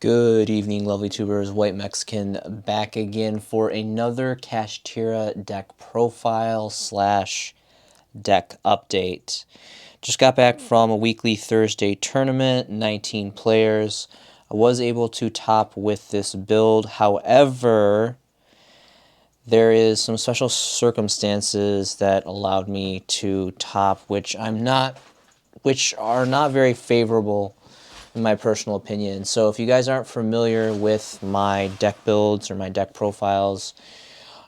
Good evening, lovely tubers. White Mexican back again for another Kashtira deck profile slash deck update. Just got back from a weekly Thursday tournament, 19 players. I was able to top with this build. However, there is some special circumstances that allowed me to top, which are not very favorable in my personal opinion. So if you guys aren't familiar with my deck builds or my deck profiles,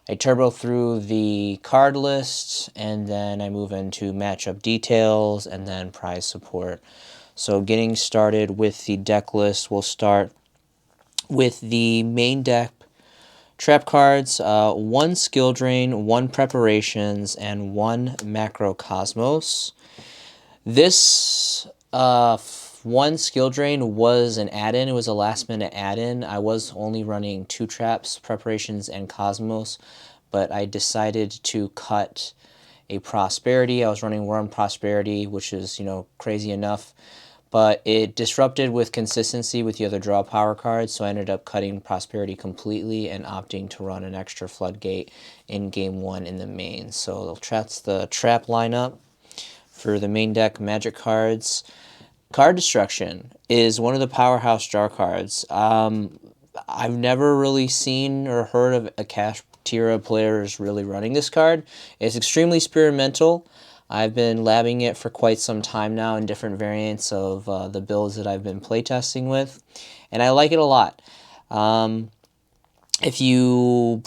I turbo through the card list and then I move into matchup details and then prize support. So getting started with the deck list, we'll start with the main deck trap cards, 1 skill drain, 1 preparations, and 1 macrocosmos. This 1 skill drain was an add-in. It was a last-minute add-in. I was only running 2 traps, preparations, and cosmos, but I decided to cut a prosperity. I was running worm prosperity, which is, crazy enough, but it disrupted with consistency with the other draw power cards, so I ended up cutting prosperity completely and opting to run an extra floodgate in game 1 in the main. So that's the trap lineup for the main deck magic cards. Card Destruction is one of the powerhouse draw cards. I've never really seen or heard of a Kashtira players really running this card. It's extremely experimental. I've been labbing it for quite some time now in different variants of the builds that I've been playtesting with, and I like it a lot. If you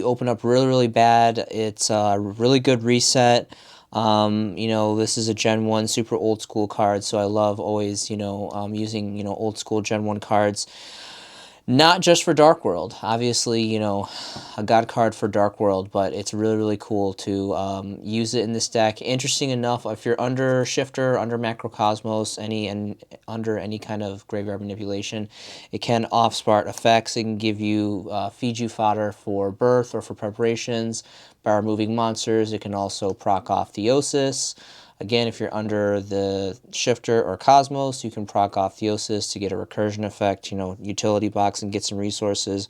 open up really, really bad, it's a really good reset. This is a Gen 1 super old school card, so I love always, using, old school Gen 1 cards. Not just for Dark World, obviously, a god card for Dark World, but it's really, really cool to use it in this deck. Interesting enough, if you're under Shifter, under Macrocosmos, and under any kind of graveyard manipulation, it can off-smart effects. It can give you, feed you fodder for birth or for preparations. By removing monsters, it can also proc off Theosis. Again, if you're under the Shifter or Cosmos, you can proc off Theosis to get a recursion effect, utility box and get some resources.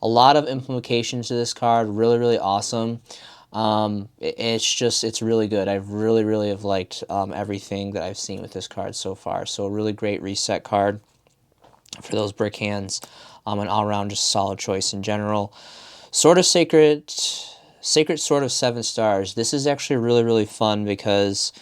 A lot of implications to this card, really, really awesome. It's really good. I really, really have liked everything that I've seen with this card so far. So a really great reset card for those brick hands, and all-around just solid choice in general. Sword of Sacred Sword of 7 stars. This is actually really, really fun because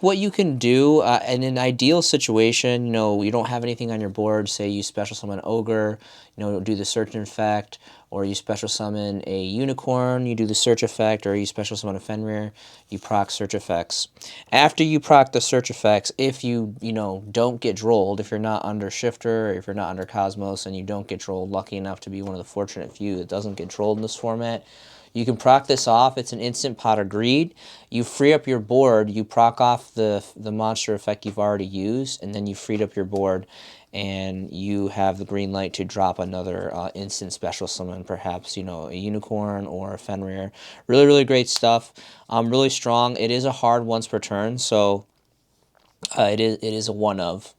what you can do in an ideal situation, you don't have anything on your board. Say you special summon Ogre, do the search effect, or you special summon a Unicorn, you do the search effect, or you special summon a Fenrir, you proc search effects. After you proc the search effects, if you don't get drolled, if you're not under Shifter, or if you're not under Cosmos, and you don't get drolled, lucky enough to be one of the fortunate few that doesn't get drolled in this format, you can proc this off. It's an instant Pot of Greed. You free up your board. You proc off the monster effect you've already used, and then you freed up your board, and you have the green light to drop another instant special summon, perhaps, a Unicorn or a Fenrir. Really, really great stuff. Really strong. It is a hard once per turn, so it is a one of.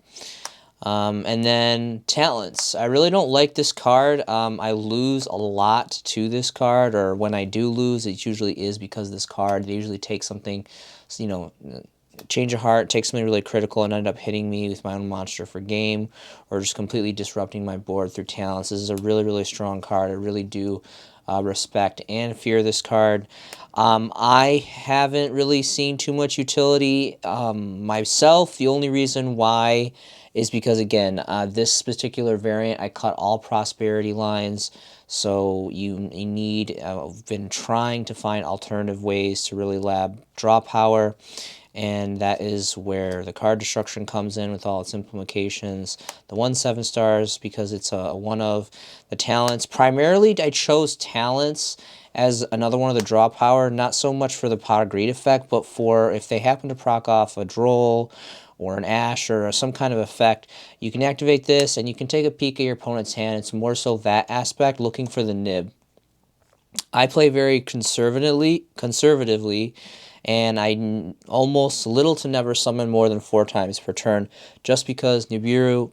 And then talents. I really don't like this card. I lose a lot to this card, or when I do lose, it usually is because of this card. They usually take something, change of heart, take something really critical and end up hitting me with my own monster for game, or just completely disrupting my board through talents. This is a really, really strong card. I really do respect and fear this card. I haven't really seen too much utility myself. The only reason why is because, again, this particular variant, I cut all prosperity lines, so you need, I've been trying to find alternative ways to really lab draw power, and that is where the card destruction comes in with all its implications. The 1/7 stars, because it's a one of the talents. Primarily, I chose talents as another one of the draw power, not so much for the Pot of Greed effect, but for if they happen to proc off a Droll or an Ash or some kind of effect, you can activate this and you can take a peek at your opponent's hand. It's more so that aspect, looking for the nib. I play very conservatively, and I almost little to never summon more than 4 times per turn, just because Nibiru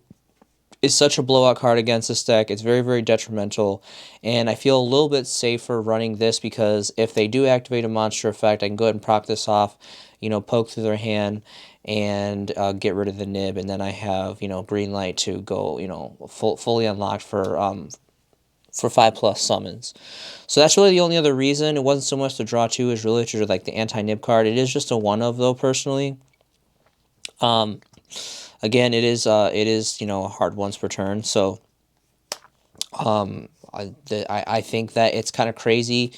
is such a blowout card against this deck. It's very, very detrimental, and I feel a little bit safer running this because if they do activate a monster effect, I can go ahead and proc this off, poke through their hand, and get rid of the nib, and then I have, green light to go, fully unlocked for 5+ summons. So that's really the only other reason. It wasn't so much the draw 2, is really to like the anti-nib card. It is just a 1-of, though, personally. Again, it is a hard once per turn, so I think that it's kind of crazy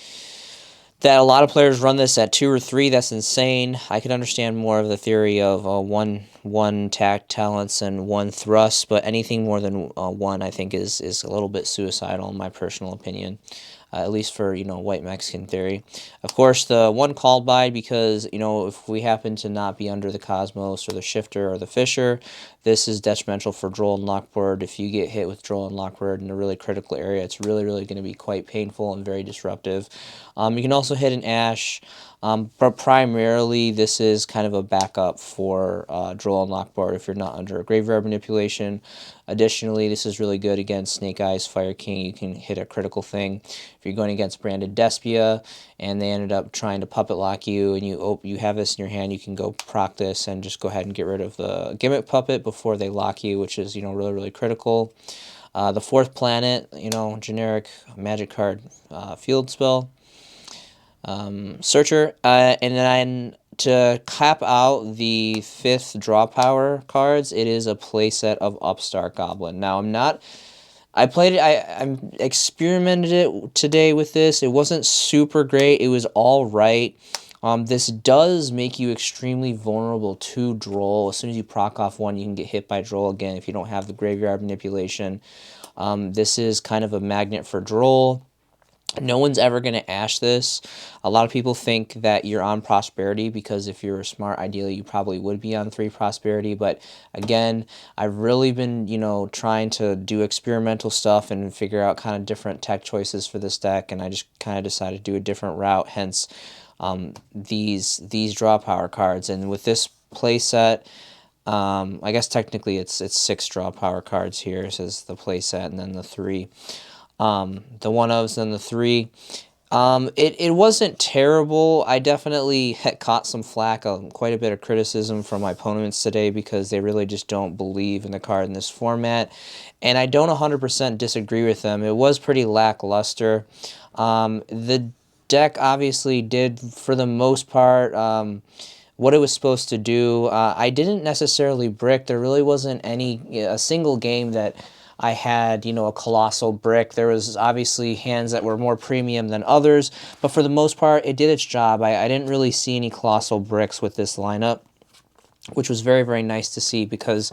that a lot of players run this at 2 or 3. That's insane. I could understand more of the theory of one tact talents and 1 thrust, but anything more than 1, I think, is a little bit suicidal in my personal opinion. At least for, white Mexican theory. Of course, the 1 called by, because, if we happen to not be under the Cosmos or the Shifter or the Fisher, this is detrimental for Droll and Lockboard. If you get hit with Droll and Lockboard in a really critical area, it's really, really going to be quite painful and very disruptive. You can also hit an Ash, but primarily this is kind of a backup for Droll and Lockboard if you're not under a Graveyard Manipulation. Additionally, this is really good against Snake Eyes, Fire King. You can hit a critical thing. If you're going against Branded Despia and they ended up trying to puppet lock you, and you have this in your hand, you can go proc this and just go ahead and get rid of the Gimmick Puppet before they lock you, which is, really, really critical. The 4th planet, generic magic card field spell. Searcher, and then to cap out the 5th draw power cards, it is a playset of Upstart Goblin. Now, I played it, I experimented it today with this. It wasn't super great. It was all right. This does make you extremely vulnerable to Droll. As soon as you proc off 1, you can get hit by Droll again if you don't have the Graveyard Manipulation. This is kind of a magnet for Droll. No one's ever going to Ash this. A lot of people think that you're on Prosperity because if you're smart, ideally you probably would be on 3 Prosperity. But again, I've really been, trying to do experimental stuff and figure out kind of different tech choices for this deck. And I just kind of decided to do a different route, hence these draw power cards. And with this playset, I guess technically it's 6 draw power cards here, says the playset, and then the 3. The 1-ofs and the 3. It wasn't terrible. I definitely had caught some flack, quite a bit of criticism from my opponents today because they really just don't believe in the card in this format. And I don't 100% disagree with them. It was pretty lackluster. The deck obviously did, for the most part, what it was supposed to do. I didn't necessarily brick. There really wasn't a single game that I had, a colossal brick. There was obviously hands that were more premium than others, but for the most part, it did its job. I didn't really see any colossal bricks with this lineup, which was very, very nice to see because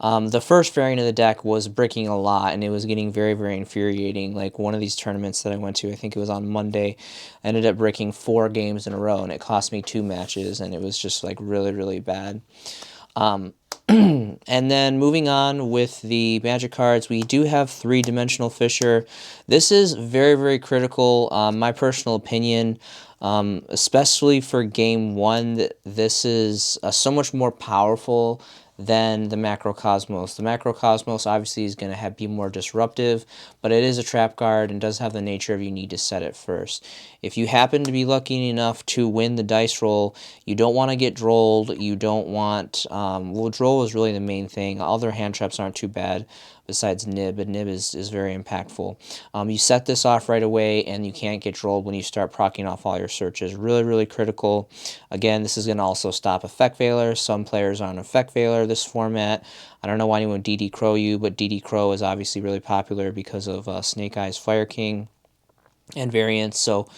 the first variant of the deck was bricking a lot, and it was getting very, very infuriating. Like one of these tournaments that I went to, I think it was on Monday, I ended up bricking 4 games in a row, and it cost me 2 matches, and it was just like really, really bad. And then moving on with the magic cards, we do have 3-dimensional Fisher. This is very, very critical. My personal opinion, especially for game 1, this is so much more powerful than the Macrocosmos. The Macrocosmos obviously is going to be more disruptive, but it is a trap card and does have the nature of you need to set it first. If you happen to be lucky enough to win the dice roll, you don't want to get drolled. You don't want, well, droll is really the main thing. Other hand traps aren't too bad besides nib, and nib is very impactful. You set this off right away, and you can't get drolled when you start proccing off all your searches. Really, really critical. Again, this is going to also stop Effect Veiler. Some players are on Effect Veiler this format. I don't know why anyone DD Crow you, but DD Crow is obviously really popular because of Snake Eyes, Fire King, and variants. So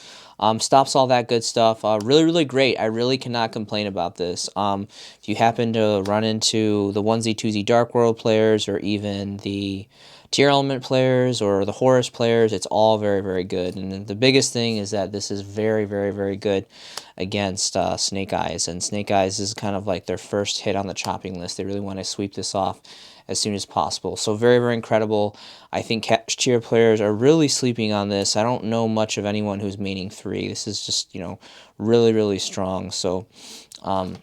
stops all that good stuff. Really, really great. I really cannot complain about this. If you happen to run into the 1Z, 2Z Dark World players, or even the Tier Element players, or the Horus players, it's all very, very good. And the biggest thing is that this is very, very, very good against Snake Eyes. And Snake Eyes is kind of like their first hit on the chopping list. They really want to sweep this off as soon as possible. So very, very incredible. I think cash tier players are really sleeping on this. I don't know much of anyone who's maining 3. This is just, really, really strong. So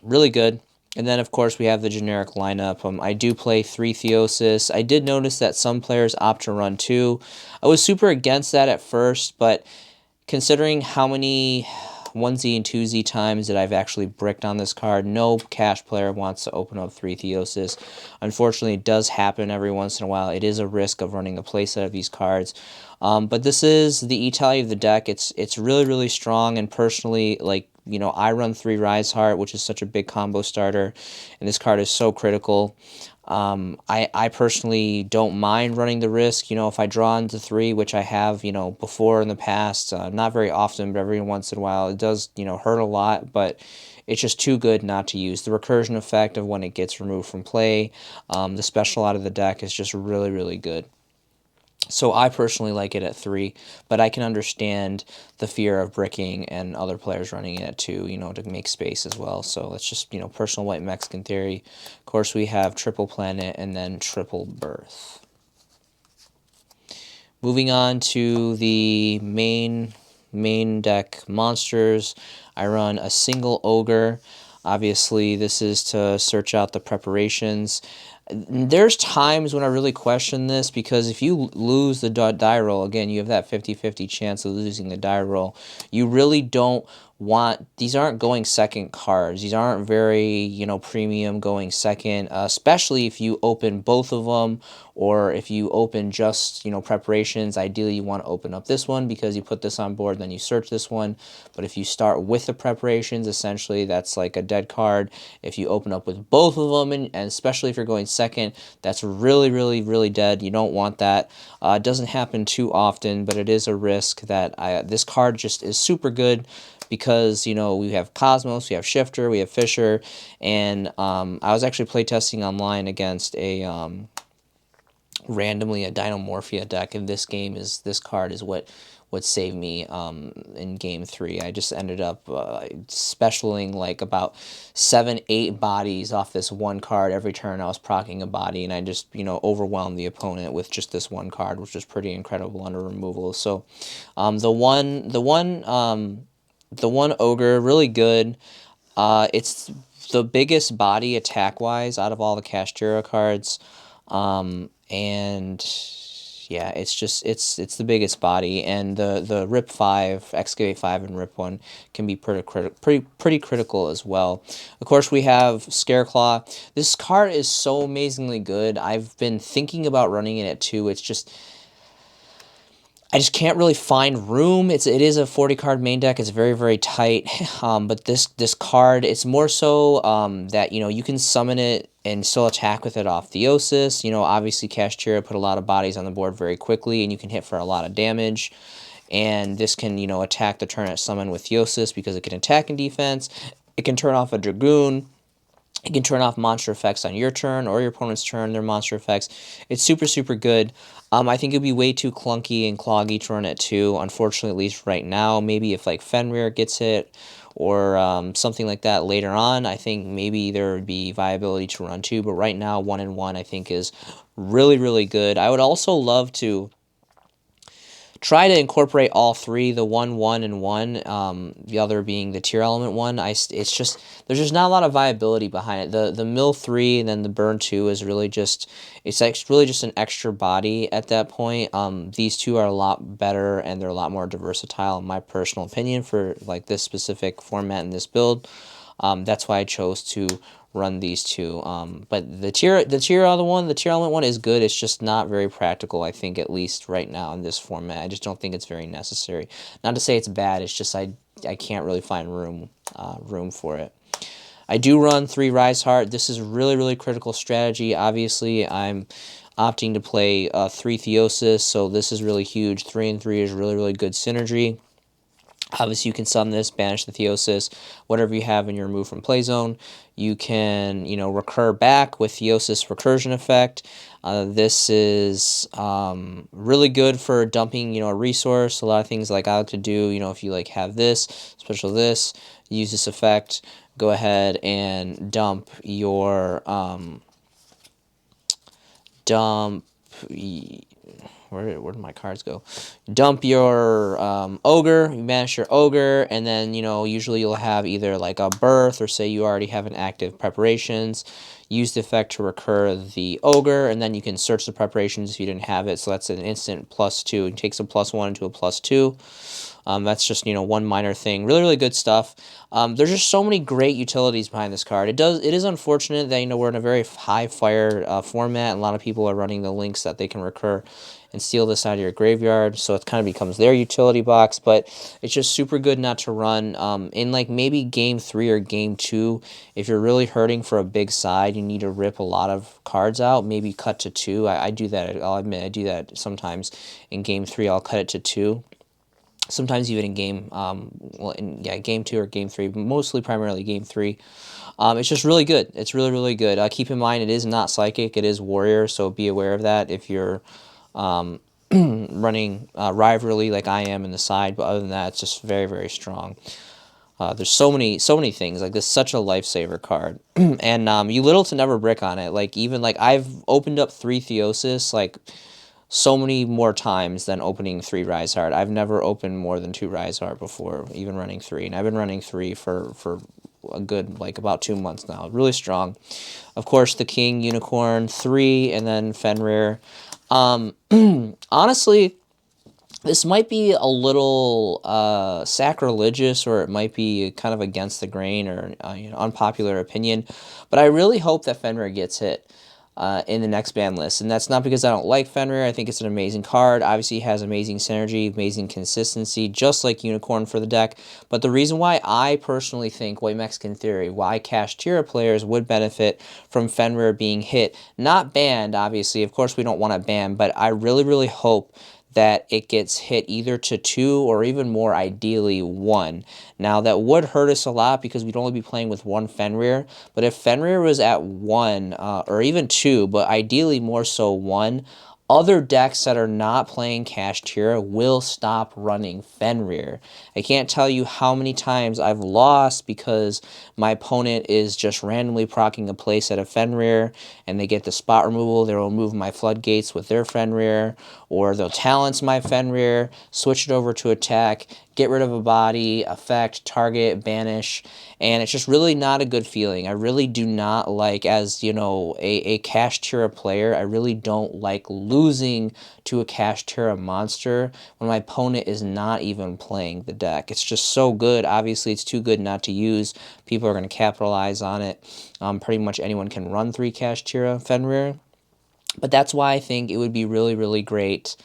really good. And then, of course, we have the generic lineup. I do play 3 Theosis. I did notice that some players opt to run 2. I was super against that at first, but considering how many 1Z and 2Z times that I've actually bricked on this card, no cash player wants to open up 3 Theosis. Unfortunately, it does happen every once in a while. It is a risk of running a playset of these cards. But this is the E-Tally of the deck. It's really, really strong, and personally, I run 3 Rise Heart, which is such a big combo starter, and this card is so critical. I personally don't mind running the risk, if I draw into 3, which I have, before in the past, not very often, but every once in a while, it does, hurt a lot, but it's just too good not to use. The recursion effect of when it gets removed from play, the special out of the deck is just really, really good. So I personally like it at 3, but I can understand the fear of bricking and other players running it at 2, to make space as well. So it's just, personal white Mexican theory. Of course, we have triple planet and then triple birth. Moving on to the main deck monsters, I run a single ogre. Obviously, this is to search out the preparations. There's times when I really question this, because if you lose the die roll, again, you have that 50-50 chance of losing the die roll. You really don't want, these aren't going second cards. These aren't very, premium going second, especially if you open both of them, or if you open just, preparations. Ideally, you want to open up this one because you put this on board, then you search this one. But if you start with the preparations, essentially, that's like a dead card. If you open up with both of them, and especially if you're going second, that's really, really, really dead. You don't want that. It doesn't happen too often, but it is a risk that this card just is super good, because, we have Cosmos, we have Shifter, we have Fisher, and I was actually playtesting online against randomly a Dinomorphia deck, and this card is what saved me in game 3. I just ended up specialing like about 7-8 bodies off this one card every turn. I was proccing a body, and I just overwhelmed the opponent with just this one card, which was pretty incredible under removal. So the one ogre, really good. It's the biggest body attack-wise out of all the Kashtira cards. And yeah, it's the biggest body, and the Rip 5, Excavate 5, and Rip 1 can be pretty critical as well. Of course, we have Scareclaw. This card is so amazingly good. I've been thinking about running it at 2. It's just, I just can't really find room. It is a 40-card main deck. It's very, very tight. But this card, it's more so that, you can summon it and still attack with it off Theosis. Obviously, Kashtira put a lot of bodies on the board very quickly, and you can hit for a lot of damage. And this can, attack the turn at summon with Theosis, because it can attack in defense. It can turn off a Dragoon. You can turn off monster effects on your turn or your opponent's turn, their monster effects. It's super, super good. I think it'd be way too clunky and cloggy to run at 2, unfortunately, at least right now. Maybe if, like, Fenrir gets hit or something like that later on, I think maybe there would be viability to run 2. But right now, 1-1, I think, is really, really good. I would also love to try to incorporate all 3, the 1, and 1, the other being the tier element 1. It's just, there's just not a lot of viability behind it. The mill 3 and then the burn 2 is really just, it's really just an extra body at that point. These 2 are a lot better, and they're a lot more versatile, in my personal opinion, for like this specific format and this build. That's why I chose to run these 2. But the tier element 1 is good. It's just not very practical, I think, at least right now in this format. I just don't think it's very necessary. Not to say it's bad. It's just I can't really find room for it. I do run 3 Rise Heart. This is really, really critical strategy. Obviously, I'm opting to play 3 Theosis, so this is really huge. 3 and 3 is really, really good synergy. Obviously, you can summon this, banish the Theosis, whatever you have in your remove from play zone. You can, recur back with Theosis recursion effect. This is really good for dumping, a resource. A lot of things like I like to do, if you have this, special this, use this effect, go ahead and dump your dump. Where did my cards go? Dump your ogre, you banish your ogre, and then, you know, usually you'll have either like a birth, or say you already have an active preparations. Use the effect to recur the ogre, and then you can search the preparations if you didn't have it. So that's an instant +2. It takes a +1 into a +2. That's just, you know, one minor thing. Really, really good stuff. There's just so many great utilities behind this card. It is unfortunate that, you know, we're in a very high fire format, and a lot of people are running the links that they can recur and steal this out of your graveyard, so it kind of becomes their utility box. But it's just super good not to run in like maybe game 3 or game 2. If you're really hurting for a big side, you need to rip a lot of cards out, maybe cut to 2. I do that, I'll admit, I do that sometimes. In game 3 I'll cut it to 2. Sometimes even in game, game 2 or game 3, but mostly primarily game 3. It's just really good. It's really, really good. Keep in mind, it is not psychic, it is warrior, so be aware of that if you're running rivalry like I am in the side. But other than that, it's just very, very strong. There's so many things. Like, this is such a lifesaver card. And you little to never brick on it. Like, even like I've opened up 3 Theosis like so many more times than opening 3 Rise Heart. I've never opened more than 2 Rise Heart before, even running 3. And I've been running 3 for a good, like, about 2 months now. Really strong. Of course, the King, Unicorn, 3, and then Fenrir. Honestly, this might be a little sacrilegious, or it might be kind of against the grain, or you know, unpopular opinion, but I really hope that Fenrir gets hit in the next ban list. And that's not because I don't like Fenrir. I think it's an amazing card. Obviously, it has amazing synergy, amazing consistency, just like Unicorn for the deck. But the reason why I personally think, White Mexican Theory, why Cash Tira players would benefit from Fenrir being hit, not banned, obviously. Of course, we don't want to ban, but I really, really hope that it gets hit either to 2 or even more ideally 1. Now, that would hurt us a lot because we'd only be playing with 1 Fenrir, but if Fenrir was at 1 or even 2, but ideally more so 1, other decks that are not playing Cash Tira will stop running Fenrir. I can't tell you how many times I've lost because my opponent is just randomly proccing a place at a Fenrir, and they get the spot removal. They'll remove my floodgates with their Fenrir, or they'll talents my Fenrir, switch it over to attack, get rid of a body, effect, target, banish, and it's just really not a good feeling. I really do not like, as, you know, a Cash Tira player, I really don't like losing to a Cash Tira monster when my opponent is not even playing the deck. It's just so good. Obviously, it's too good not to use. People are going to capitalize on it. Pretty much anyone can run 3 Cash Tira Fenrir. But that's why I think it would be really, really great.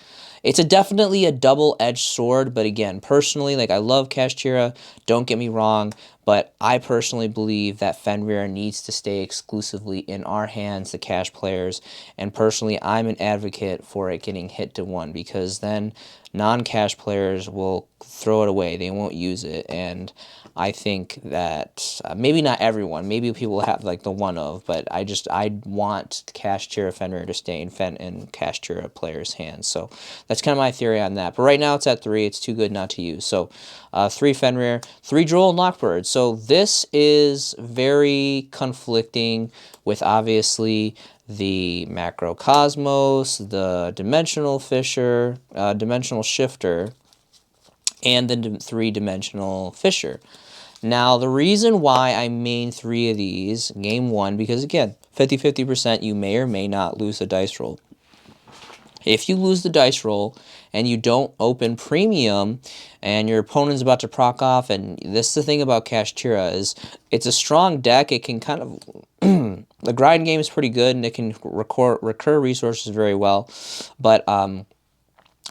It's definitely a double-edged sword, but again, personally, like, I love Cash Tira, don't get me wrong, but I personally believe that Fenrir needs to stay exclusively in our hands, the Cash players, and personally, I'm an advocate for it getting hit to 1, because then non-Cash players will throw it away, they won't use it, and I think that maybe not everyone, maybe people have like the one of, but I want Cash Tira Fenrir to stay in Cash Tira players' hands. So that's kind of my theory on that. But right now it's at 3. It's too good not to use. So 3 Fenrir, 3 Droll and Lockbird. So this is very conflicting with, obviously, the Macrocosmos, the Dimensional Fisher, Dimensional Shifter, and the 3-dimensional Fisher. Now, the reason why I main 3 of these, game 1, because again, 50-50%, you may or may not lose the dice roll. If you lose the dice roll and you don't open premium and your opponent's about to proc off, and this is the thing about Cash Tira, is it's a strong deck. It can kind of the grind game is pretty good, and it can recur resources very well, but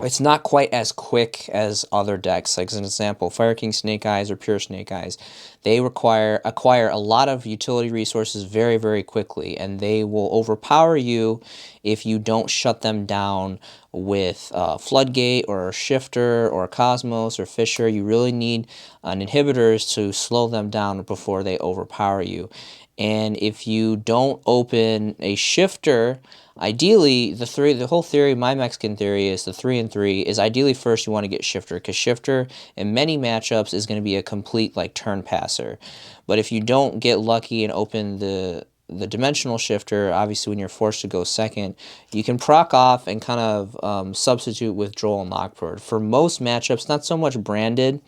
it's not quite as quick as other decks. Like, as an example, Fire King Snake Eyes or Pure Snake Eyes, they acquire a lot of utility resources very, very quickly, and they will overpower you if you don't shut them down with Floodgate or Shifter or Cosmos or Fisher. You really need inhibitors to slow them down before they overpower you. And if you don't open a Shifter, ideally, the whole theory, my Mexican theory, is the 3 and 3 is ideally first you want to get Shifter, because Shifter in many matchups is going to be a complete like turn passer. But if you don't get lucky and open the the dimensional shifter, obviously when you're forced to go second, you can proc off and kind of substitute with Droll and Lockbird. For most matchups, not so much branded,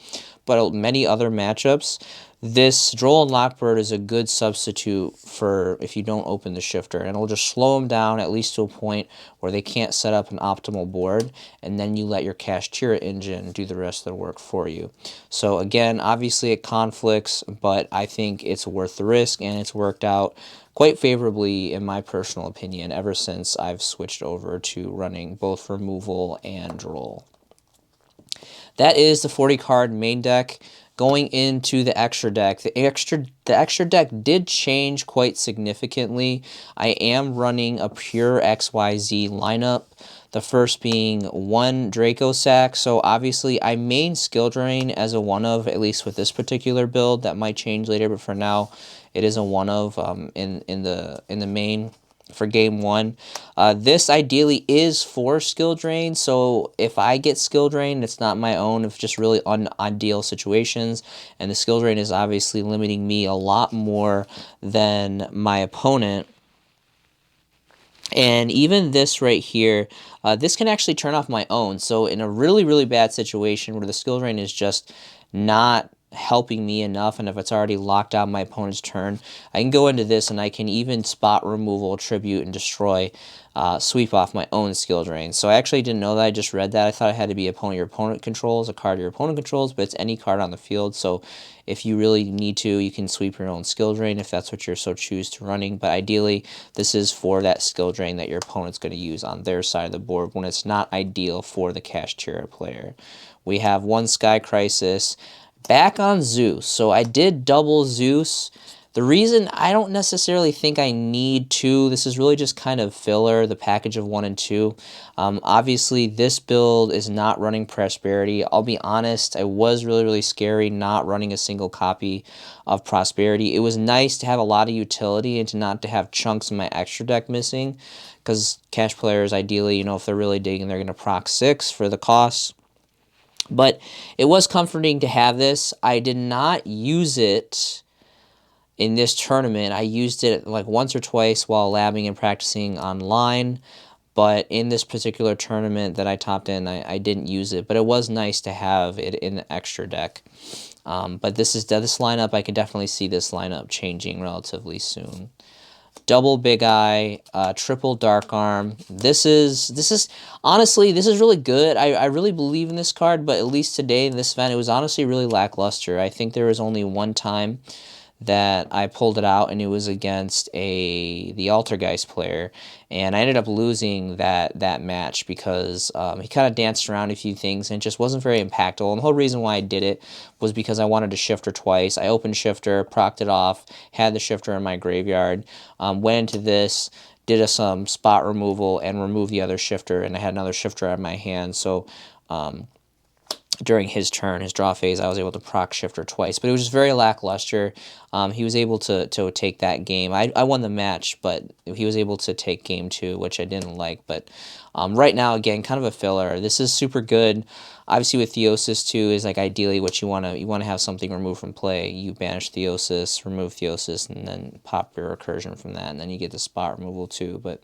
but many other matchups, this Droll and Lockbird is a good substitute for if you don't open the shifter, and it'll just slow them down at least to a point where they can't set up an optimal board, and then you let your Cache Tira engine do the rest of the work for you. So again, obviously it conflicts, but I think it's worth the risk, and it's worked out quite favorably in my personal opinion ever since I've switched over to running both removal and Droll. That is the 40 card main deck. Going into the extra deck, the extra deck did change quite significantly. I am running a pure XYZ lineup. The first being 1 Draco Sack. So obviously I main Skill Drain as a one of, at least with this particular build. That might change later, but for now it is a one of in the main for game 1. This ideally is for skill drain, so if I get skill drain, it's not my own, it's just really unideal situations, and the skill drain is obviously limiting me a lot more than my opponent. And even this right here, this can actually turn off my own. So in a really, really bad situation where the skill drain is just not helping me enough, and if it's already locked out my opponent's turn, I can go into this and I can even spot removal, tribute, and destroy, sweep off my own skill drain. So I actually didn't know that. I just read that. I thought it had to be your opponent controls, a card your opponent controls, but it's any card on the field. So if you really need to, you can sweep your own skill drain if that's what you're so choose to running. But ideally, this is for that skill drain that your opponent's going to use on their side of the board when it's not ideal for the Cache Tira player. We have 1 Sky Crisis. Back on Zeus. So I did double Zeus. The reason I don't necessarily think I need 2, this is really just kind of filler, the package of 1 and 2. Obviously, this build is not running Prosperity. I'll be honest, I was really, really scary not running a single copy of Prosperity. It was nice to have a lot of utility and to not to have chunks of my extra deck missing, because Cache players, ideally, if they're really digging, they're going to proc 6 for the cost. But it was comforting to have this. I did not use it in this tournament. I used it like once or twice while labbing and practicing online. But in this particular tournament that I topped in, I didn't use it. But it was nice to have it in the extra deck. But this lineup, I can definitely see this lineup changing relatively soon. Double Big Eye, triple Dark Arm. This is honestly, this is really good. I really believe in this card, but at least today in this event, it was honestly really lackluster. I think there was only one time that I pulled it out, and it was against the Altergeist player, and I ended up losing that match because he kind of danced around a few things and just wasn't very impactful. And the whole reason why I did it was because I wanted to shifter twice. I opened shifter, procced it off, had the shifter in my graveyard, went into this, did some spot removal, and removed the other shifter, and I had another shifter in my hand. So during his turn, his draw phase, I was able to proc shifter twice, but it was just very lackluster. He was able to take that game. I won the match, but he was able to take game 2, which I didn't like. But right now, again, kind of a filler. This is super good. Obviously, with Theosis too, is like ideally what you want to have something removed from play. You banish Theosis, remove Theosis, and then pop your recursion from that, and then you get the spot removal too. But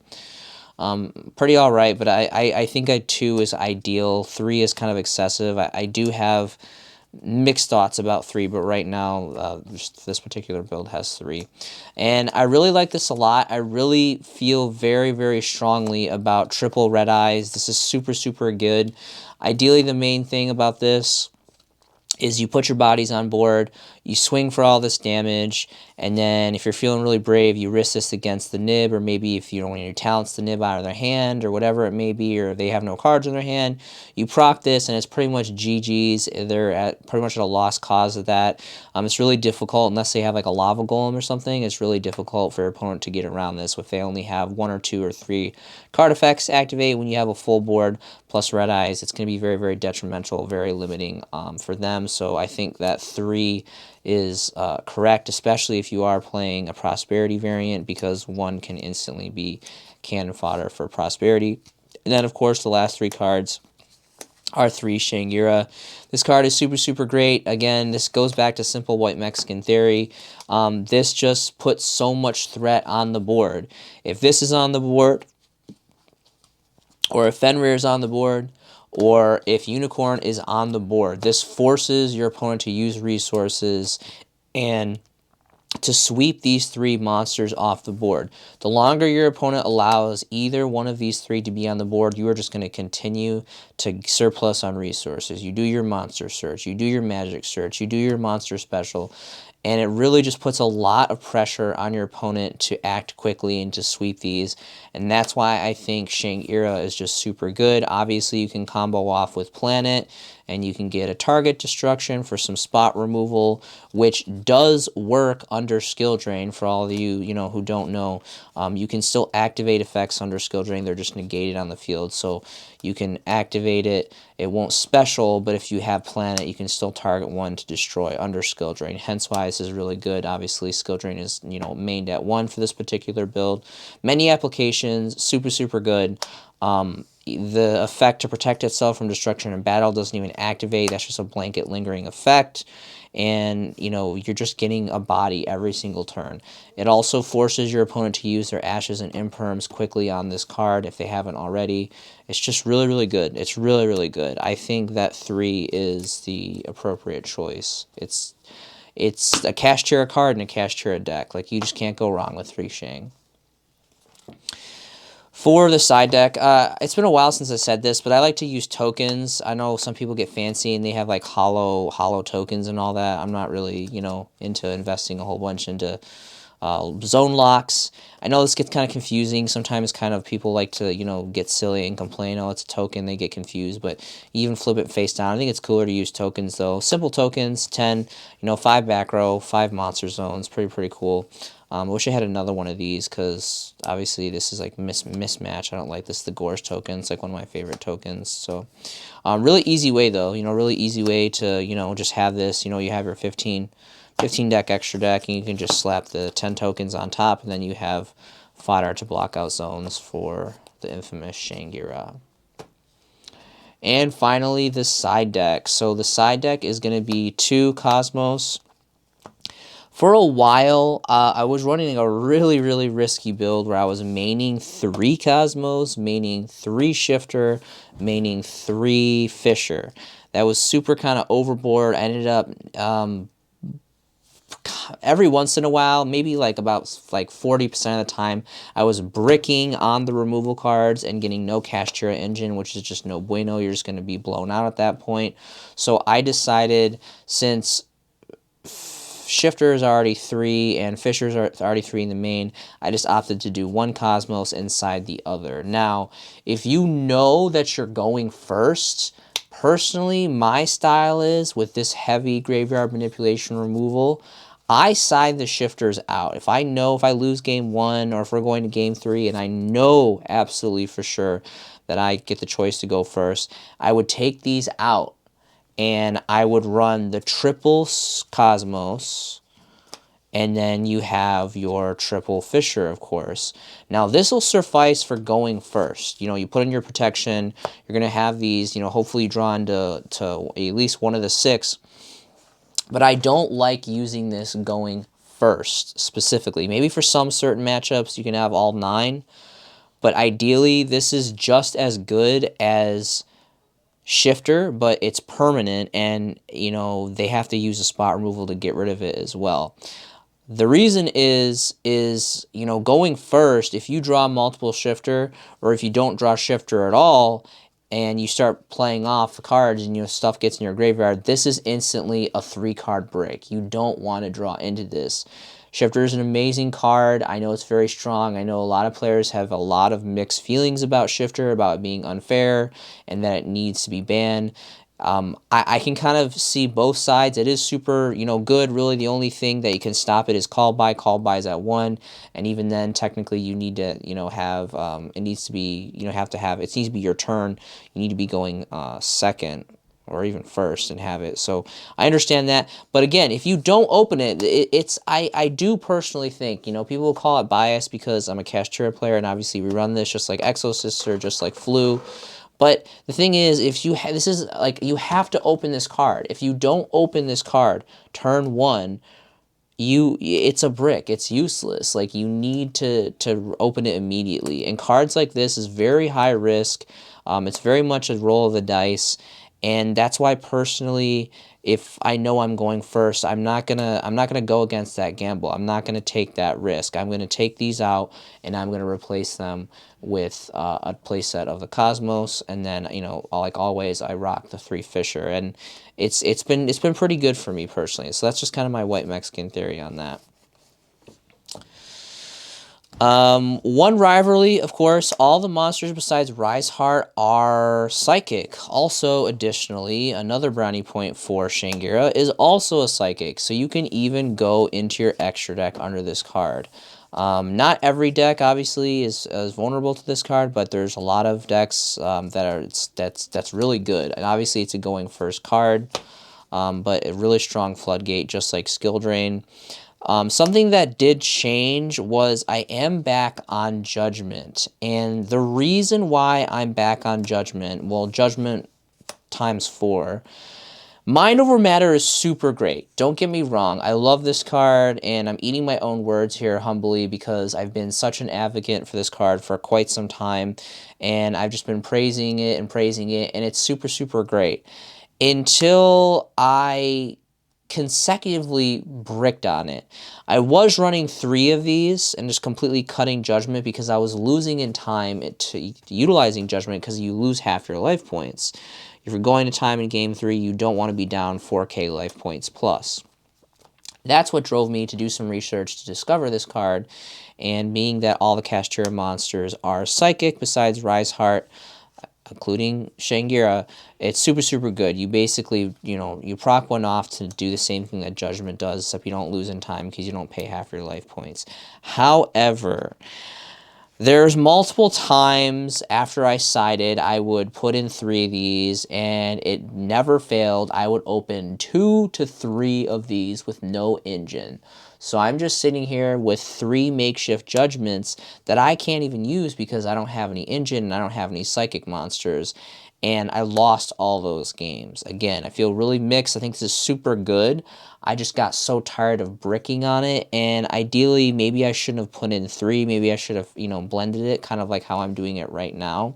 pretty all right, but I think 2 is ideal. 3 is kind of excessive. I do have mixed thoughts about 3, but right now this particular build has 3. And I really like this a lot. I really feel very, very strongly about triple Red Eyes. This is super, super good. Ideally, the main thing about this is you put your bodies on board, you swing for all this damage, and then if you're feeling really brave, you risk this against the nib, or maybe if you don't want your talents to nib out of their hand, or whatever it may be, or they have no cards in their hand, you proc this, and it's pretty much GG's. They're pretty much at a lost cause of that. It's really difficult, unless they have like a lava golem or something, it's really difficult for your opponent to get around this if they only have 1 or 2 or 3 card effects activate. When you have a full board plus Red Eyes, it's going to be very, very detrimental, very limiting for them. So I think that 3 is correct, especially if you are playing a Prosperity variant, because 1 can instantly be cannon fodder for Prosperity. And then, of course, the last 3 cards R3 Shangira. This card is super, super great. Again, this goes back to simple white Mexican theory. This just puts so much threat on the board. If this is on the board, or if Fenrir is on the board, or if Unicorn is on the board, this forces your opponent to use resources and to sweep these three monsters off the board. The longer your opponent allows either one of these three to be on the board, you are just going to continue to surplus on resources. You do your monster search, you do your magic search, you do your monster special, and it really just puts a lot of pressure on your opponent to act quickly and to sweep these. And that's why I think Shangira is just super good. Obviously, you can combo off with Planet, and you can get a target destruction for some spot removal, which does work under skill drain. For all of you, who don't know, you can still activate effects under skill drain. They're just negated on the field, so you can activate it. It won't special, but if you have Planet, you can still target one to destroy under skill drain. Hence why this is really good. Obviously, skill drain is mained at 1 for this particular build. Many applications, super, super good. The effect to protect itself from destruction in battle doesn't even activate. That's just a blanket lingering effect. And, you're just getting a body every single turn. It also forces your opponent to use their ashes and imperms quickly on this card if they haven't already. It's just really, really good. It's really, really good. I think that 3 is the appropriate choice. It's a Cash Tira card and a Cash Tira deck. Like, you just can't go wrong with 3 Shang. For the side deck, it's been a while since I said this, but I like to use tokens. I know some people get fancy and they have like hollow tokens and all that. I'm not really, into investing a whole bunch into zone locks. I know this gets kind of confusing. Sometimes kind of people like to, get silly and complain, oh, it's a token, they get confused, but even flip it face down. I think it's cooler to use tokens though. Simple tokens, 10, 5 back row, 5 monster zones, pretty cool. I wish I had another one of these because obviously this is like mismatch. I don't like this. The Gorge token, it's like one of my favorite tokens. So really easy way though, really easy way to, just have this, you have your 15 deck extra deck, and you can just slap the 10 tokens on top, and then you have fodder to block out zones for the infamous Shangira. And finally, the side deck. So the side deck is going to be 2 Cosmos. For a while, I was running a really, really risky build where I was maining 3 Cosmos, maining 3 Shifter, maining 3 Fisher. That was super kind of overboard. I ended up every once in a while, maybe about 40% of the time, I was bricking on the removal cards and getting no Cash Tira engine, which is just no bueno. You're just going to be blown out at that point. So I decided, since Shifter is already 3 and Fishers are already 3 in the main, I just opted to do 1 Cosmos inside the other. Now, if you know that you're going first, personally, my style is, with this heavy graveyard manipulation removal, I side the Shifters out. If I lose game 1 or if we're going to game 3 and I know absolutely for sure that I get the choice to go first, I would take these out and I would run the triple Cosmos, and then you have your triple Fisher, of course. Now, this will suffice for going first. You put in your protection, you're going to have these, hopefully drawn to at least one of the 6. But I don't like using this going first, specifically. Maybe for some certain matchups, you can have all 9. But ideally, this is just as good as Shifter, but it's permanent, and they have to use a spot removal to get rid of it as well. The reason is going first, if you draw multiple Shifter, or if you don't draw Shifter at all, and you start playing off the cards and stuff gets in your graveyard, this is instantly a 3-card break. You don't want to draw into this. Shifter is an amazing card. I know it's very strong. I know a lot of players have a lot of mixed feelings about Shifter, about it being unfair, and that it needs to be banned. I can kind of see both sides. It is super, good. Really, the only thing that you can stop it is call by. Call by is at 1, and even then, technically, you need to, have it needs to be, it needs to be your turn. You need to be going second or even first and have it. So I understand that, but again, if you don't open it, I do personally think, people will call it bias because I'm a Cash Tira player, and obviously we run this just like Exosister, just like Flu. But the thing is, if you this is like, you have to open this card. If you don't open this card turn 1, it's a brick. It's useless. Like, you need to open it immediately. And cards like this is very high risk. It's very much a roll of the dice, and that's why personally, if I know I'm going first, I'm not gonna go against that gamble. I'm not gonna take that risk. I'm gonna take these out, and I'm gonna replace them with a playset of the Cosmos, and then, you know, like always, I rock the 3 Fisher, and it's been pretty good for me personally. So that's just kind of my white Mexican theory on that. One rivalry, of course, all the monsters besides Rise Heart are psychic. Also, additionally, another brownie point for Shangira is also a psychic, so you can even go into your extra deck under this card. Not every deck, obviously, is vulnerable to this card, but there's a lot of decks that's really good. And obviously, it's a going first card, but a really strong floodgate, just like Skill Drain. Something that did change was I am back on Judgment. And the reason why I'm back on Judgment, well, Judgment times 4. Mind Over Matter is super great. Don't get me wrong. I love this card, and I'm eating my own words here humbly because I've been such an advocate for this card for quite some time, and I've just been praising it, and it's super, super great. Until I consecutively bricked on it. I was running 3 of these and just completely cutting Judgment because I was losing in time to utilizing Judgment, because you lose half your life points. If you're going to time in game 3, you don't want to be down 4k life points plus. That's what drove me to do some research to discover this card, and being that all the Kashtira monsters are psychic besides Rise Heart, including Shangira, it's super, super good. You basically, you know, you proc one off to do the same thing that Judgment does, except you don't lose in time because you don't pay half your life points. However, there's multiple times after I sided, I would put in 3 of these, and it never failed. I would open 2 to 3 of these with no engine. So I'm just sitting here with 3 makeshift Judgments that I can't even use because I don't have any engine and I don't have any psychic monsters. And I lost all those games. Again, I feel really mixed. I think this is super good. I just got so tired of bricking on it, and ideally, maybe I shouldn't have put in 3. Maybe I should have, you know, blended it, kind of like how I'm doing it right now.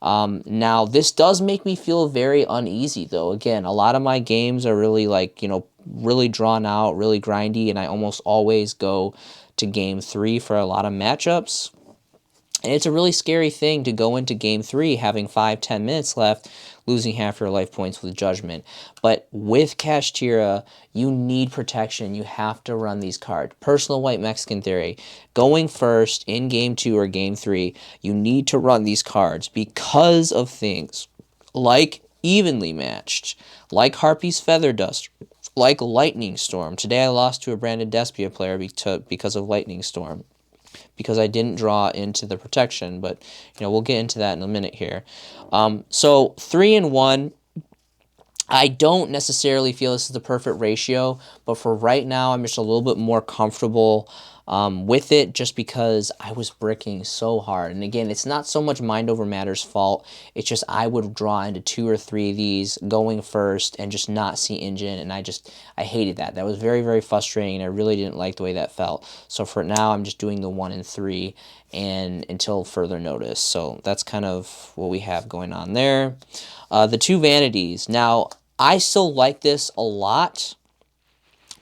Now, this does make me feel very uneasy, though. Again, a lot of my games are really, like, you know, really drawn out, really grindy, and I almost always go to game 3 for a lot of matchups. And it's a really scary thing to go into game 3 having 5-10 minutes left, losing half your life points with Judgment. But with Kashtira, you need protection. You have to run these cards. Personal white Mexican theory. Going first in game 2 or game 3, you need to run these cards because of things like Evenly Matched, like Harpy's Feather Dust, like Lightning Storm. Today I lost to a Branded Despia player because of Lightning Storm, because I didn't draw into the protection, but, you know, we'll get into that in a minute here. So 3 and 1, I don't necessarily feel this is the perfect ratio, but for right now, I'm just a little bit more comfortable with it, just because I was bricking so hard. And again, it's not so much Mind Over Matter's fault. It's just I would draw into 2 or 3 of these going first and just not see engine, and I hated that. That was very, very frustrating, and I really didn't like the way that felt. So for now, I'm just doing the 1 and 3 and until further notice. So that's kind of what we have going on there. The 2 Vanities. Now, I still like this a lot.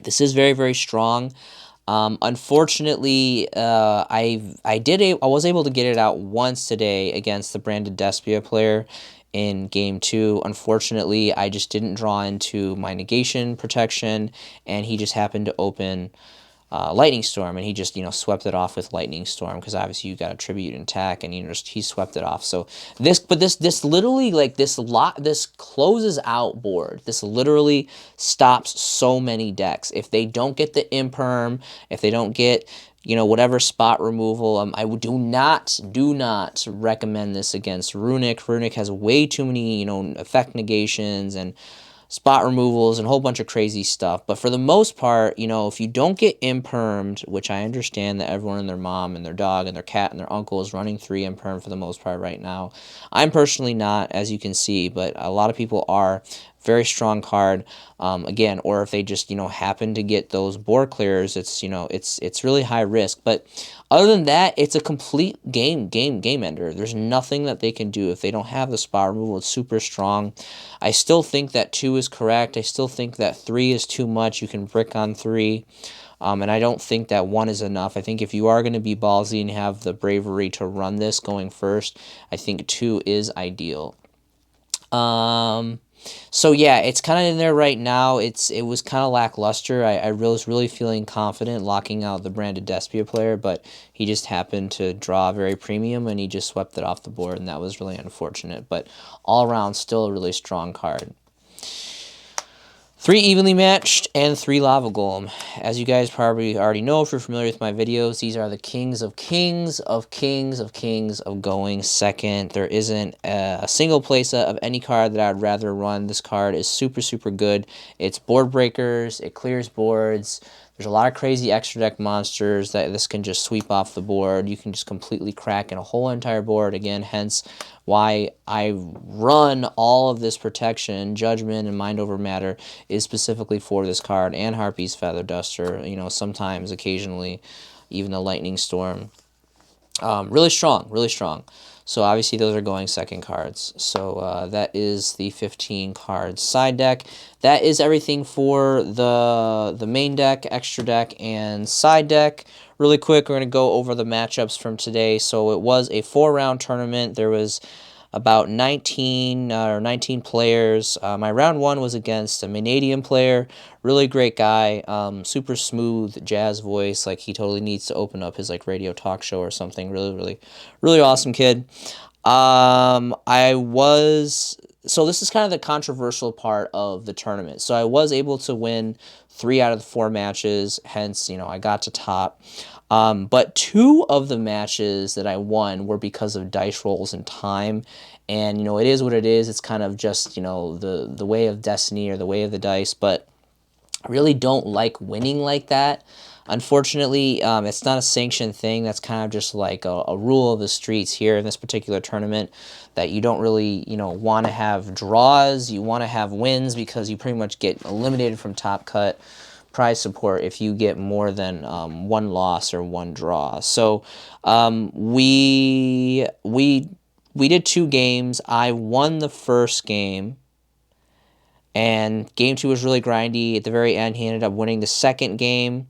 This is very, very strong. Unfortunately, I was able to get it out once today against the Branded Despia player in game 2. Unfortunately, I just didn't draw into my negation protection, and he just happened to open Lightning Storm, and he just, you know, swept it off with Lightning Storm, because obviously you got a tribute and attack, and he swept it off. So this literally, like, this closes out board. This literally stops so many decks. If they don't get the imperm, if they don't get, you know, whatever spot removal, I do not recommend this against Runic. Runic has way too many, you know, effect negations, and spot removals, and a whole bunch of crazy stuff. But for the most part, you know, if you don't get impermed, which I understand that everyone and their mom and their dog and their cat and their uncle is running 3 imperm for the most part right now. I'm personally not, as you can see, but a lot of people are. Very strong card, again, or if they just, you know, happen to get those board clears, it's, you know, it's really high risk. But other than that, it's a complete game ender. There's nothing that they can do if they don't have the spot removal. It's super strong. I still think that 2 is correct. I still think that 3 is too much. You can brick on 3. And I don't think that 1 is enough. I think if you are going to be ballsy and have the bravery to run this going first, I think 2 is ideal. So yeah, it's kind of in there right now. It was kind of lackluster. I was really feeling confident locking out the branded Despia player, but he just happened to draw very premium and he just swept it off the board, and that was really unfortunate. But all around, still a really strong card. 3 evenly matched and 3 lava golem. As you guys probably already know if you're familiar with my videos, these are the kings of kings of kings of kings of going second. There isn't a single playset of any card that I'd rather run. This card is super, super good. It's board breakers. It clears boards. There's a lot of crazy extra deck monsters that this can just sweep off the board. You can just completely crack in a whole entire board. Again, hence why I run all of this protection. Judgment and Mind Over Matter is specifically for this card, and Harpy's Feather Duster, you know, sometimes, occasionally, even the Lightning Storm. Really strong, really strong. So obviously those are going second cards. So that is the 15 cards side deck. That is everything for the main deck, extra deck, and side deck. Really quick, we're going to go over the matchups from today. So it was a 4-round tournament. There was about 19 players. My round 1 was against a Canadian player, really great guy, super smooth jazz voice, like he totally needs to open up his like radio talk show or something. Really awesome kid. So this is kind of the controversial part of the tournament. So I was able to win 3 out of the 4 matches, hence, you know, I got to top. But 2 of the matches that I won were because of dice rolls and time. And, you know, it is what it is. It's kind of just, you know, the way of destiny or the way of the dice. But I really don't like winning like that. Unfortunately, it's not a sanctioned thing. That's kind of just like a rule of the streets here in this particular tournament, that you don't really, you know, want to have draws. You want to have wins because you pretty much get eliminated from Top Cut prize support if you get more than 1 loss or 1 draw. So we did 2 games. I won the first game, and game 2 was really grindy. At the very end, he ended up winning the second game.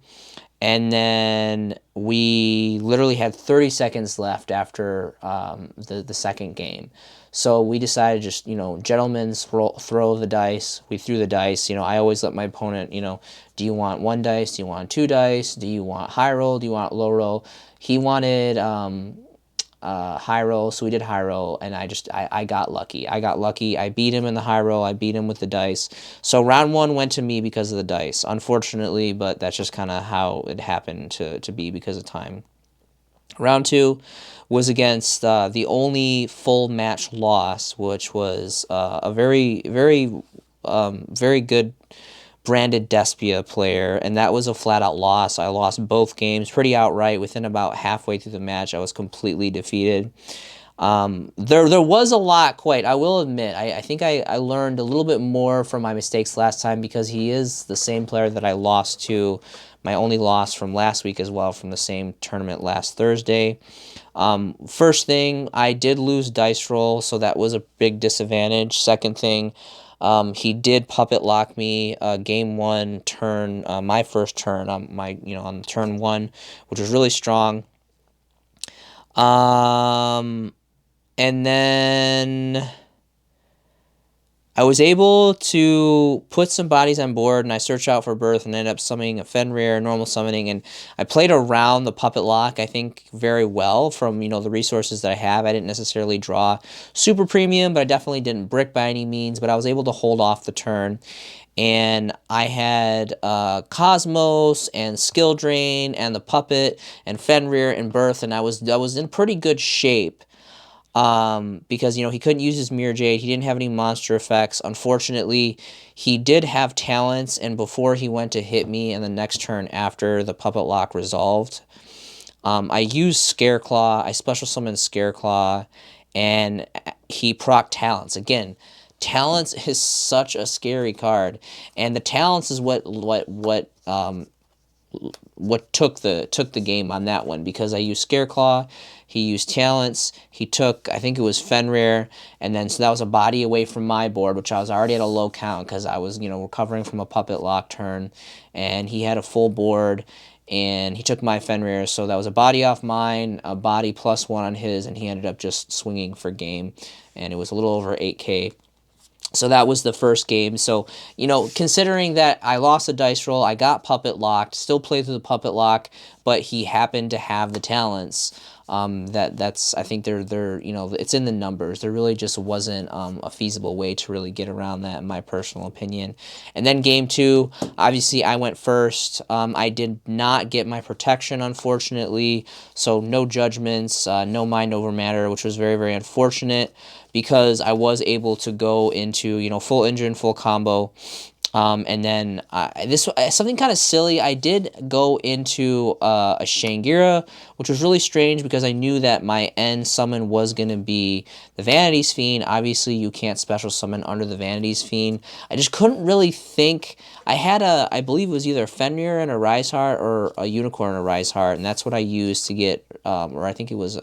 And then we literally had 30 seconds left after the second game. So we decided just, you know, gentlemen's throw the dice. We threw the dice. You know, I always let my opponent, you know, do you want 1 dice? Do you want 2 dice? Do you want high roll? Do you want low roll? He wanted high roll, so we did high roll, and I got lucky. I beat him in the high roll. I beat him with the dice. So round 1 went to me because of the dice, unfortunately, but that's just kind of how it happened to be because of time. Round 2 was against the only full match loss, which was a very good branded Despia player, and that was a flat-out loss. I lost both games pretty outright. Within about halfway through the match, I was completely defeated. There was a lot, quite, I will admit. I think I learned a little bit more from my mistakes last time, because he is the same player that I lost to, my only loss from last week as well, from the same tournament last Thursday. First thing, I did lose dice roll, so that was a big disadvantage. Second thing, he did puppet lock me game 1 turn, my first turn on turn 1, which was really strong. And then I was able to put some bodies on board, and I searched out for Birth and ended up summoning a Fenrir, normal summoning, and I played around the puppet lock, I think, very well from, you know, the resources that I have. I didn't necessarily draw super premium, but I definitely didn't brick by any means, but I was able to hold off the turn. And I had Cosmos and Skill Drain and the Puppet and Fenrir and Birth, and I was in pretty good shape. because he couldn't use his Mirror Jade. He didn't have any monster effects. Unfortunately, he did have talents, and before he went to hit me in the next turn after the Puppet Lock resolved, I used Scareclaw. I special summoned Scareclaw, and he proc Talents again. Talents is such a scary card, and the Talents is what took the game on that one, because I used Scareclaw, he used Talents, he took, I think it was Fenrir, and then so that was a body away from my board, which I was already at a low count because I was recovering from a Puppet Lock turn, and he had a full board, and he took my Fenrir, so that was a body off mine, a body +1 on his, and he ended up just swinging for game, and it was a little over 8k. So that was the first game. So, considering that I lost a dice roll, I got Puppet Locked, still played through the Puppet Lock, but he happened to have the talents. That's I think they're it's in the numbers. There really just wasn't a feasible way to really get around that, in my personal opinion. And then game 2, obviously I went first. I did not get my protection, unfortunately, so no judgments, no mind over matter, which was very, very unfortunate, because I was able to go into full engine, full combo. And then this something kind of silly. I did go into a Shangira, which was really strange because I knew that my end summon was going to be the Vanity's Fiend. Obviously, you can't special summon under the Vanity's Fiend. I just couldn't really think. I had I believe it was either a Fenrir and a Rise Heart or a Unicorn and a Rise Heart, and that's what I used to get, or I think it was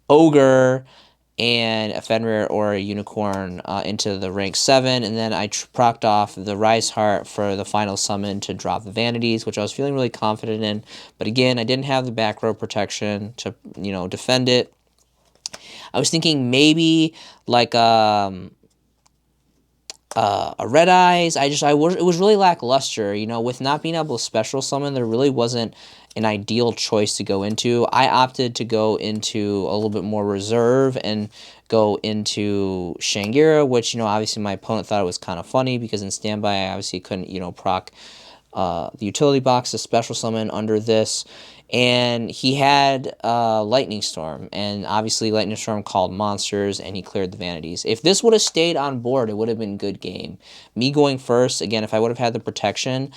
Ogre and a Fenrir or a Unicorn into the rank 7, and then I procced off the Rise Heart for the final summon to drop the Vanities, which I was feeling really confident in, but again, I didn't have the back row protection to, defend it. I was thinking maybe like a Red Eyes. It was really lackluster, with not being able to special summon. There really wasn't an ideal choice to go into. I opted to go into a little bit more reserve and go into Shangira, which obviously my opponent thought it was kind of funny, because in standby I obviously couldn't proc the utility box to special summon under this, and he had Lightning Storm, and obviously Lightning Storm called monsters, and he cleared the Vanities. If this would have stayed on board, it would have been a good game. Me going first, again, if I would have had the protection,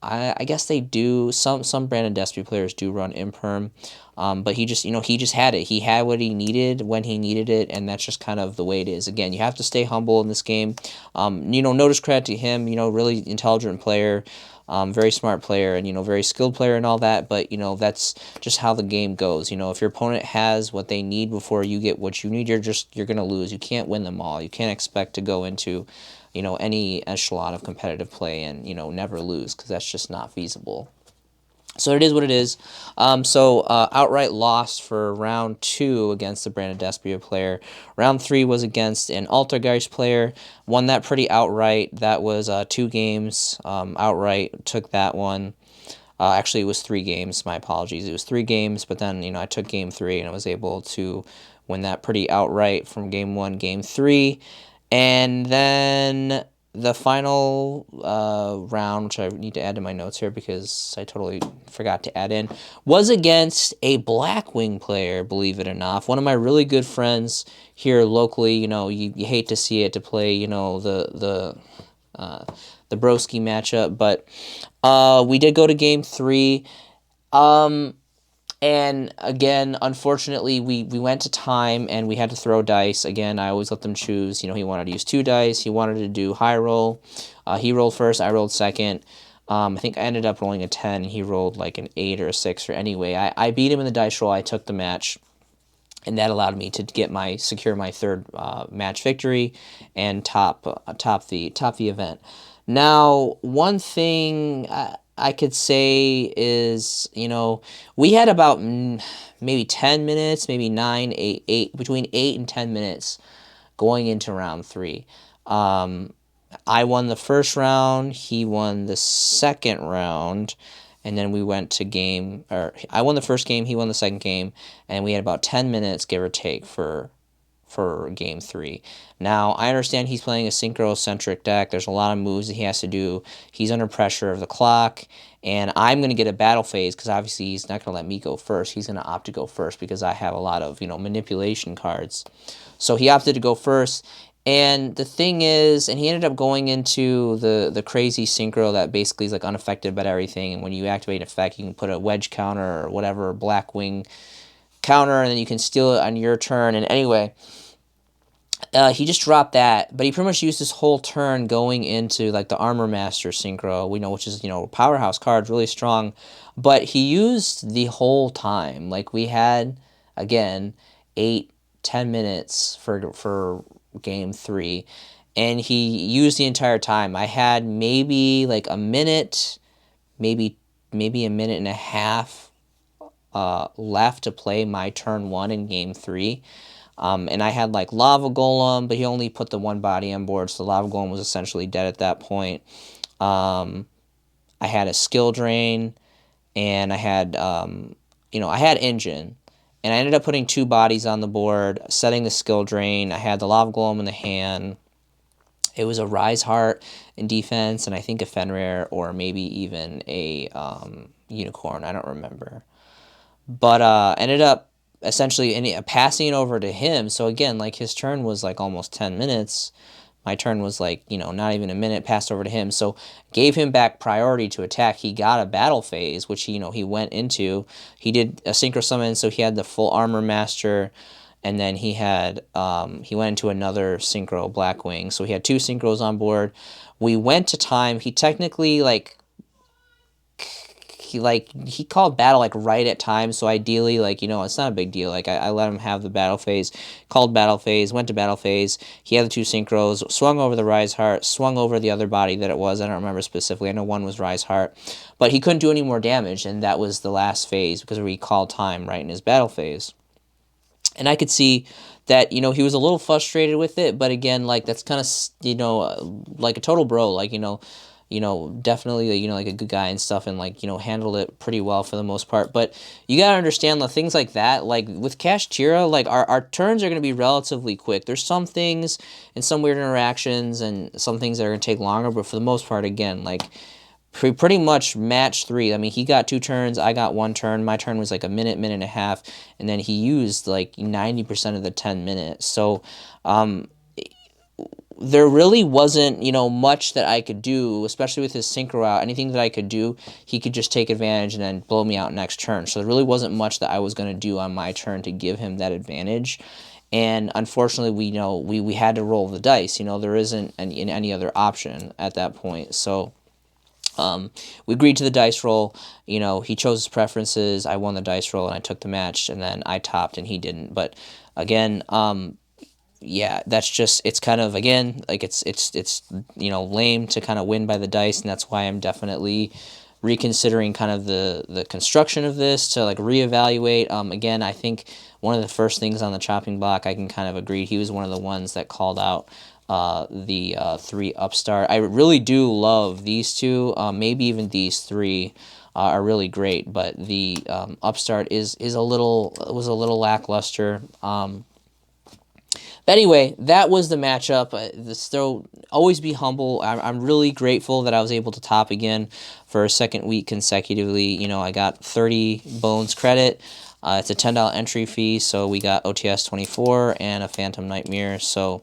I guess they do, some Brandon Despy players do run Imperm, but he just had it. He had what he needed when he needed it, and that's just kind of the way it is. Again, you have to stay humble in this game. No discredit to him, really intelligent player, very smart player, and very skilled player and all that, but that's just how the game goes. If your opponent has what they need before you get what you need, you're gonna lose. You can't win them all. You can't expect to go into any echelon of competitive play and never lose, because that's just not feasible. So it is what it is. Outright lost for round 2 against the Brandon Despia player. Round 3 was against an Altergeist player. Won that pretty outright. That was 2 games outright. Took that one. Actually, it was 3 games. My apologies. It was 3 games, but then I took game 3 and I was able to win that pretty outright from game 1, game 3. And then the final round, which I need to add to my notes here because I totally forgot to add in, was against a Blackwing player, believe it or not. One of my really good friends here locally. You hate to see it, to play, the broski matchup, but we did go to game 3. And again, unfortunately, we went to time and we had to throw dice. Again, I always let them choose. He wanted to use 2 dice. He wanted to do high roll. He rolled first. I rolled second. I think I ended up rolling a 10. And he rolled like an 8 or a 6. Or anyway, I beat him in the dice roll. I took the match, and that allowed me to secure my 3rd match victory and top the event. Now, one thing I could say is, we had about maybe 10 minutes, maybe 9, 8, between 8 and 10 minutes going into round 3. I won the first round, he won the second round, and then we went to I won the first game, he won the second game, and we had about 10 minutes, give or take, for for game 3. Now, I understand he's playing a synchro-centric deck. There's a lot of moves that he has to do. He's under pressure of the clock, and I'm going to get a battle phase because obviously he's not going to let me go first. He's going to opt to go first because I have a lot of, manipulation cards. So he opted to go first, and the thing is, and he ended up going into the crazy synchro that basically is like unaffected by everything, and when you activate an effect, you can put a wedge counter or whatever, black wing counter, and then you can steal it on your turn. And anyway, he just dropped that, but he pretty much used his whole turn going into like the Armor Master synchro, which is, powerhouse card, really strong, but he used the whole time. Like, we had, again, 8-10 minutes for game 3, and he used the entire time. I had maybe like a minute, maybe a minute and a half left to play my turn 1 in game 3. And I had like Lava Golem, but he only put the one body on board, so the Lava Golem was essentially dead at that point. I had a Skill Drain, and I had, I had Engine. And I ended up putting 2 bodies on the board, setting the Skill Drain. I had the Lava Golem in the hand. It was a Rise Heart in defense, and I think a Fenrir, or maybe even a Unicorn. I don't remember. But ended up essentially passing it over to him. So again, like, his turn was like almost 10 minutes. My turn was like, not even a minute, passed over to him. So gave him back priority to attack. He got a battle phase, which he went into. He did a synchro summon, so he had the full Armor Master, and then he had he went into another synchro Blackwing. So he had 2 synchros on board. We went to time. He technically he called battle like right at time, so ideally, it's not a big deal. Like, I let him have the battle phase, called battle phase, went to battle phase. He had the 2 synchros, swung over the Rise Heart, swung over the other body that it was. I don't remember specifically. I know one was Rise Heart, but he couldn't do any more damage, and that was the last phase because we called time right in his battle phase. And I could see that, he was a little frustrated with it, but again, like, that's kind of, like a total bro, like, definitely, like a good guy and stuff, and handled it pretty well for the most part. But you gotta understand that things like that, like with Kashtira, like our turns are gonna be relatively quick. There's some things and some weird interactions and some things that are gonna take longer, but for the most part, again, like pretty much match 3. I mean, he got 2 turns, I got 1 turn. My turn was like a minute and a half, and then he used like 90% of the 10 minutes. So, there really wasn't, much that I could do, especially with his synchro out. Anything that I could do, he could just take advantage and then blow me out next turn. So there really wasn't much that I was going to do on my turn to give him that advantage. And unfortunately, we had to roll the dice. There isn't any other option at that point. So we agreed to the dice roll. He chose his preferences. I won the dice roll, and I took the match, and then I topped, and he didn't. But again, yeah, that's just, it's kind of, again, like, it's lame to kind of win by the dice, and that's why I'm definitely reconsidering kind of the construction of this to, like, reevaluate. Again, I think one of the first things on the chopping block, I can kind of agree, he was one of the ones that called out the 3 Upstart. I really do love these 2, maybe even these 3 are really great, but the Upstart was a little lackluster. But anyway, that was the matchup. So always be humble. I'm really grateful that I was able to top again for a second week consecutively. I got 30 bones credit. It's a $10 entry fee, so we got OTS 24 and a Phantom Nightmare. So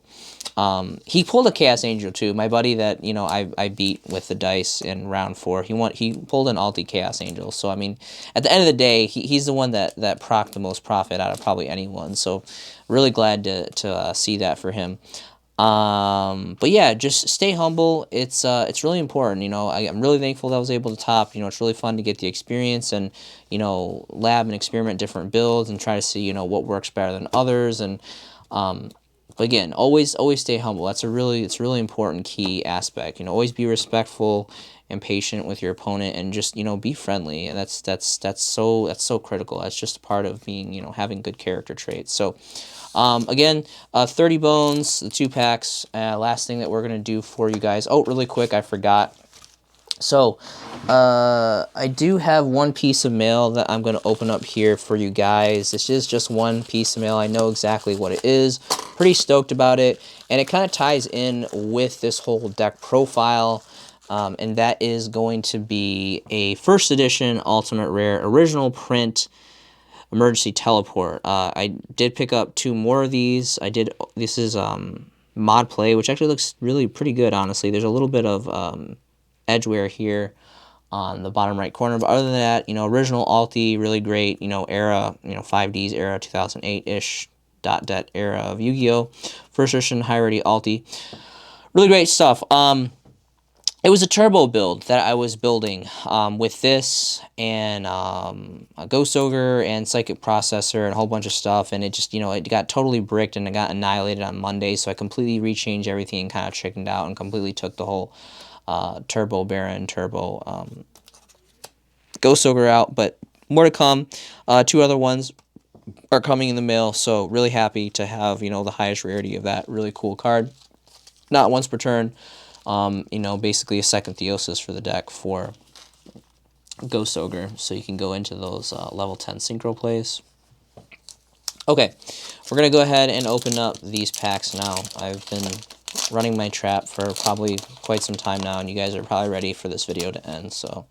he pulled a Chaos Angel too. My buddy that I beat with the dice in round 4. He pulled an Alti Chaos Angel. So I mean, at the end of the day, he's the one that procced the most profit out of probably anyone. So really glad to see that for him. But yeah, just stay humble. It's really important. I'm really thankful that I was able to top. It's really fun to get the experience and lab and experiment different builds and try to see what works better than others. And but again, always stay humble. It's a really important key aspect. Always be respectful and patient with your opponent, and just be friendly. And that's so critical. That's just a part of being having good character traits. So again, 30 bones, the 2 packs. Last thing that we're gonna do for you guys. Oh, really quick, I forgot. So I do have one piece of mail that I'm going to open up here for you guys. This is just one piece of mail. I know exactly what it is. pretty stoked about it, and it kind of ties in with this whole deck profile, and that is going to be a first edition Ultimate Rare original print emergency teleport. I did pick up 2 more of these. This is mod play, which actually looks really pretty good, honestly. There's a little bit of edge wear here on the bottom right corner, but other than that, original Alti, really great, era, 5Ds era, 2008-ish .det era of Yu-Gi-Oh! First edition high rarity Alti. Really great stuff. It was a turbo build that I was building with this and a Ghost Ogre and Psychic Processor and a whole bunch of stuff, and it just, it got totally bricked and it got annihilated on Monday, so I completely rechanged everything and kind of chickened out and completely took the whole Turbo Baron, Turbo Ghost Ogre out, but more to come. 2 other ones are coming in the mail, so really happy to have, the highest rarity of that really cool card. Not once per turn. Basically a second Theosis for the deck for Ghost Ogre, so you can go into those level 10 synchro plays. Okay, we're going to go ahead and open up these packs now. I've been running my trap for probably quite some time now, and you guys are probably ready for this video to end, so...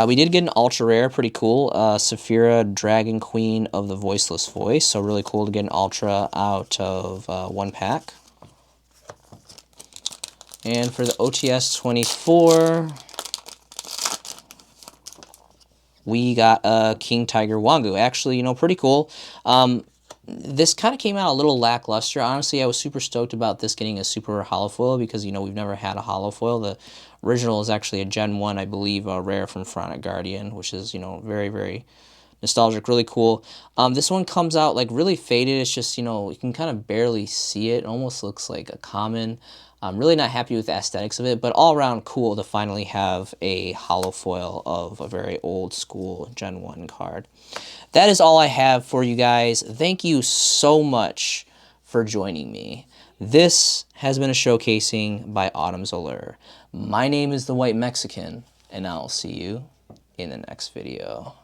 we did get an ultra rare, pretty cool, Saphira Dragon Queen of the Voiceless Voice, so really cool to get an ultra out of 1 pack. And for the OTS 24, we got a King Tiger Wangu. Actually, pretty cool. This kind of came out a little lackluster. Honestly, I was super stoked about this getting a super rare holofoil because, we've never had a holofoil. The original is actually a Gen 1, I believe, a rare from Pharaonic Guardian, which is, very, very nostalgic, really cool. This one comes out, like, really faded. It's just, you can kind of barely see it. It almost looks like a common. I'm really not happy with the aesthetics of it, but all around cool to finally have a holofoil of a very old school Gen 1 card. That is all I have for you guys. Thank you so much for joining me. This has been a showcasing by Autumn's Allure. My name is the White Mexican, and I'll see you in the next video.